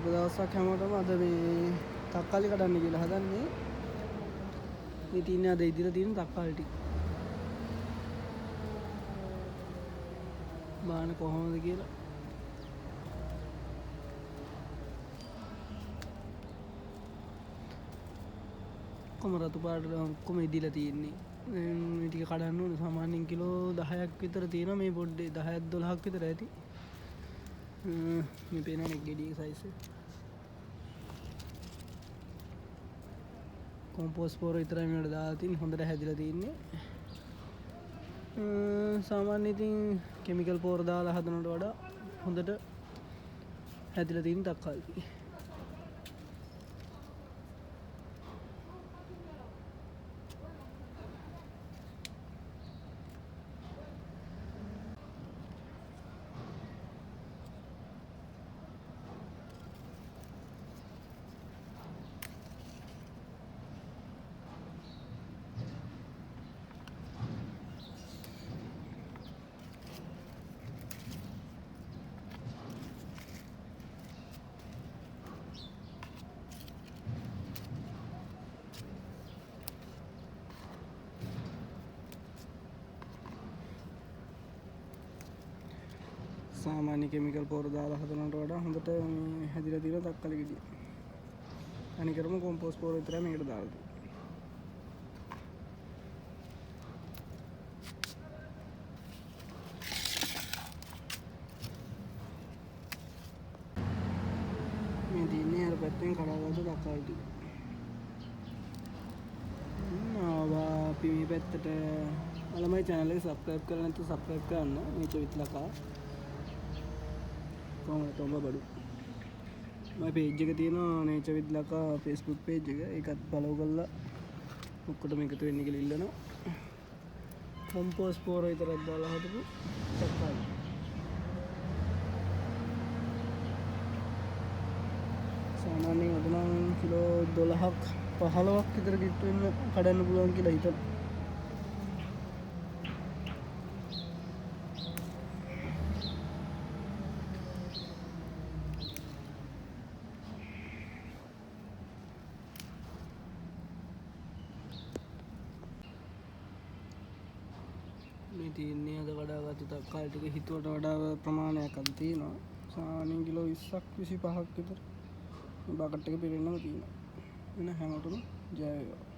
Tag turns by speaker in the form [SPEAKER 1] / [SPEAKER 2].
[SPEAKER 1] සුබ දවසක් හැමෝටම. අද මේ තක්කාලි කඩන්න කියලා හදන්නේ. මේ තියන්නේ අද ඉදිරිය තියෙන තක්කාලි ටික. බාන කොහොමද කියලා. කොම රතු පාට ඔක්කොම ඉදිලා තියෙන්නේ. මේ ටික කඩන්න ඕනේ. සාමාන්‍යයෙන් කිලෝ 10ක් විතර තියෙනවා මේ පොඩ්ඩේ. 10ක් 12ක් විතර ඇති. මේ පේනවනේ ගෙඩියේ සයිස් එක. කොම්පෝස්ට් පොර විතරයි මේකට දාලා තියෙන්නේ. හොඳට හැදිලා තියෙන්නේ. සාමාන්‍ය ඉතින් කිමිකල් පොර දාලා හදනවට වඩා හොඳට හැදිලා තියෙන තක්කාලි. සාමාන්‍ය කෙමිකල් පොර දාලා හදනවට වඩා හොඳට මේ හැදිලා තියෙන තක්කාලි ගෙඩිය. අනිකරම කොම්පෝස්ට් පොර විතරයි මේකට දාලා තියෙන්නේ. මේ තියන්නේ අර පැත්තෙන් කඩාගත්තු තක්කාලි ටික. ආවා අපි මේ පැත්තට ළමයි channel එක subscribe කරලා නැත්නම් subscribe කරන්න. මේක විත්ලකා කොහොමද තොඹ බඩු මගේ page එක තියෙනවා nature with laka Facebook page එක. ඒකත් follow කරලා ඔක්කොටම එකතු වෙන්න කියලා ඉල්ලනවා. කොම්පෝස්ට් පොර විතරක් දාලා හදපු තක්කාලි. සාමාන්‍යයෙන් අද නම් කිලෝ 12ක් 15ක් විතර කිට්ටු වෙන්න කඩන්න පුළුවන් කියලා හිතනවා. මේ තියන්නේ අද කඩාගත්තු තක්කාලි ටික හිතුවට වඩා ප්‍රමාණයක් අද තියෙනවා. සාමාන්‍යයෙන් කිලෝ 20ක් 25ක් විතර මේ බකට් එක පිරෙන්නම තියෙනවා. වෙන හැමෝටම ජය වේවා.